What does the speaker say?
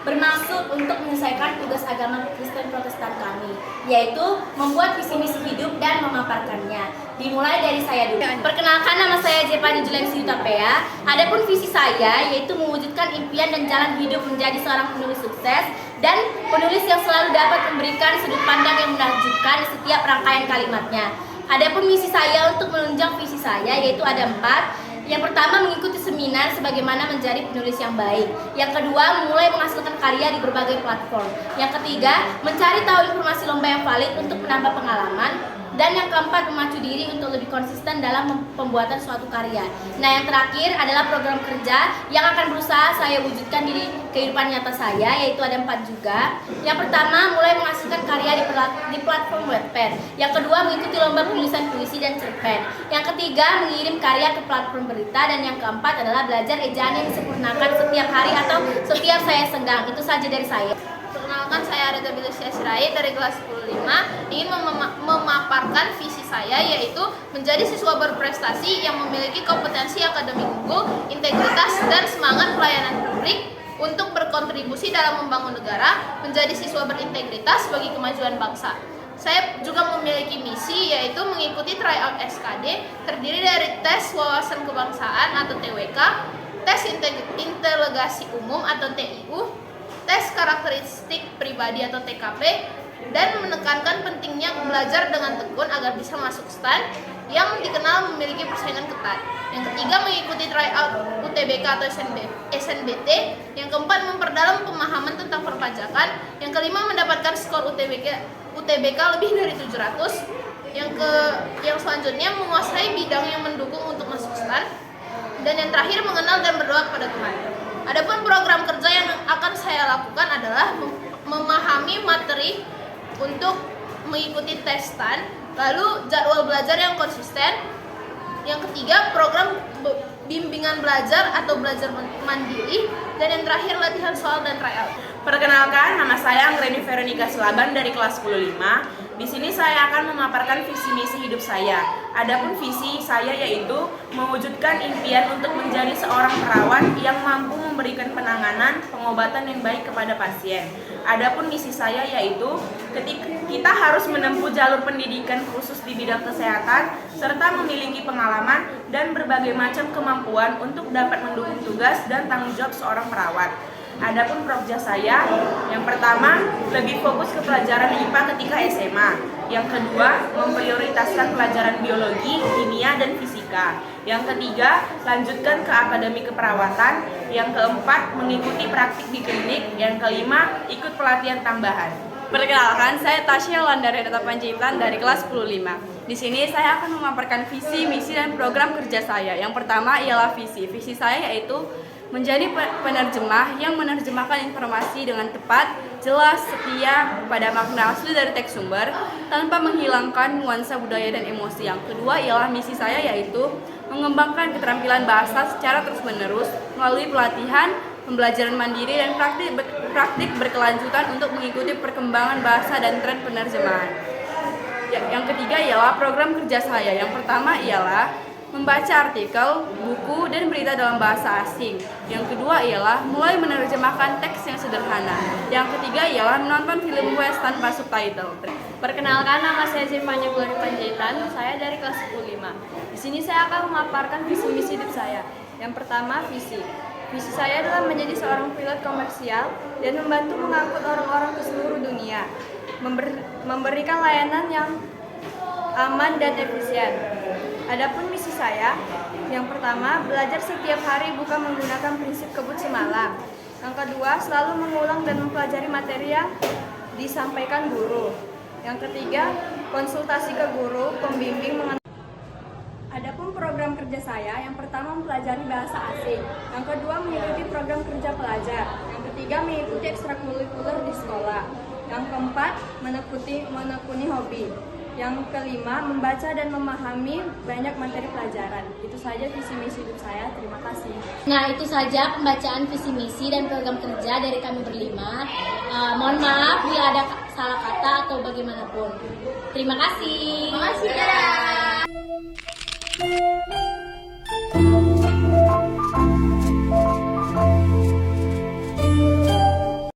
bermaksud untuk menyelesaikan tugas agama Kristen Protestan kami, yaitu membuat visi misi hidup dan memaparkannya. Dimulai dari saya dulu. Perkenalkan, nama saya Jepani Julengsi Utapea. Adapun visi saya yaitu mewujudkan impian dan jalan hidup menjadi seorang penulis sukses dan penulis yang selalu dapat memberikan sudut pandang yang menakjubkan di setiap rangkaian kalimatnya. Adapun misi saya untuk menunjang visi saya yaitu ada 4. Yang pertama, mengikuti seminar sebagaimana menjadi penulis yang baik. Yang kedua, mulai menghasilkan karya di berbagai platform. Yang ketiga, mencari tahu informasi lomba yang valid untuk menambah pengalaman. Dan yang keempat, memacu diri untuk lebih konsisten dalam pembuatan suatu karya. Nah, yang terakhir adalah program kerja yang akan berusaha saya wujudkan di kehidupan nyata saya, yaitu ada 4 juga. Yang pertama, mulai menghasilkan karya di platform Wattpad. Yang kedua, mengikuti lomba penulisan puisi dan cerpen. Yang ketiga, mengirim karya ke platform berita. Dan yang keempat adalah belajar ejaan yang disempurnakan setiap hari atau setiap saya senggang. Itu saja dari saya. Perkenalkan, saya Areta Bilusia Sirait dari kelas 10-5, ingin memaparkan visi saya yaitu menjadi siswa berprestasi yang memiliki kompetensi akademik unggul, integritas, dan semangat pelayanan publik untuk berkontribusi dalam membangun negara, menjadi siswa berintegritas bagi kemajuan bangsa. Saya juga memiliki misi yaitu mengikuti tryout SKD terdiri dari tes wawasan kebangsaan atau TWK, tes integrasi umum atau TIU, tes karakteristik pribadi atau TKP, dan menekankan pentingnya belajar dengan tekun agar bisa masuk STAN yang dikenal memiliki persaingan ketat. Yang ketiga, mengikuti tryout UTBK atau SNBT. Yang keempat, memperdalam pemahaman tentang perpajakan. Yang kelima, mendapatkan skor UTBK lebih dari 700. Yang selanjutnya, menguasai bidang yang mendukung untuk masuk STAN. Dan yang terakhir, mengenal dan berdoa kepada Tuhan. Adapun program kerja yang akan saya lakukan adalah memahami materi untuk mengikuti tes STAN, lalu jadwal belajar yang konsisten. Yang ketiga, program bimbingan belajar atau belajar mandiri. Dan yang terakhir, latihan soal dan tryout. Perkenalkan, nama saya Anggreni Veronica Selaban dari kelas 10-5. Di sini saya akan memaparkan visi misi hidup saya. Adapun visi saya yaitu mewujudkan impian untuk menjadi seorang perawat yang mampu memberikan penanganan, pengobatan yang baik kepada pasien. Adapun misi saya yaitu ketika kita harus menempuh jalur pendidikan khusus di bidang kesehatan serta memiliki pengalaman dan berbagai macam kemampuan untuk dapat mendukung tugas dan tanggung jawab seorang perawat. Adapun program saya, yang pertama, lebih fokus ke pelajaran IPA ketika SMA. Yang kedua, memprioritaskan pelajaran biologi, kimia, dan fisika. Yang ketiga, lanjutkan ke akademi keperawatan. Yang keempat, mengikuti praktik di klinik. Yang kelima, ikut pelatihan tambahan. Perkenalkan, saya Tasya Landarenata Panjaitan dari kelas 10-5. Di sini saya akan memaparkan visi, misi, dan program kerja saya. Yang pertama ialah visi. Visi saya yaitu menjadi penerjemah yang menerjemahkan informasi dengan tepat, jelas, setia pada makna asli dari teks sumber tanpa menghilangkan nuansa budaya dan emosi. Yang kedua ialah misi saya yaitu mengembangkan keterampilan bahasa secara terus-menerus melalui pelatihan, pembelajaran mandiri, dan praktik berkelanjutan untuk mengikuti perkembangan bahasa dan tren penerjemahan. Yang ketiga ialah program kerja saya. Yang pertama ialah membaca artikel, buku, dan berita dalam bahasa asing. Yang kedua ialah mulai menerjemahkan teks yang sederhana. Yang ketiga ialah menonton film West tanpa subtitle. Perkenalkan, nama saya Jepani Glori Panjaitan, saya dari kelas 10-5. Di sini saya akan memaparkan visi misi hidup saya. Yang pertama, visi. Visi saya adalah menjadi seorang pilot komersial dan membantu mengangkut orang-orang ke seluruh dunia, memberikan layanan yang aman dan efisien. Adapun misi saya, yang pertama, belajar setiap hari bukan menggunakan prinsip kebut semalam. Yang kedua, selalu mengulang dan mempelajari materi yang disampaikan guru. Yang ketiga, konsultasi ke guru, pembimbing mengenai. Adapun program kerja saya, yang pertama mempelajari bahasa asing. Yang kedua, mengikuti program kerja pelajar. Yang ketiga, mengikuti ekstrakurikuler di sekolah. Yang keempat, menekuni hobi. Yang kelima, membaca dan memahami banyak materi pelajaran. Itu saja visi misi hidup saya. Terima kasih. Nah, itu saja pembacaan visi misi dan program kerja dari kami berlima. Mohon maaf bila ada salah kata atau bagaimanapun. Terima kasih. Terima kasih.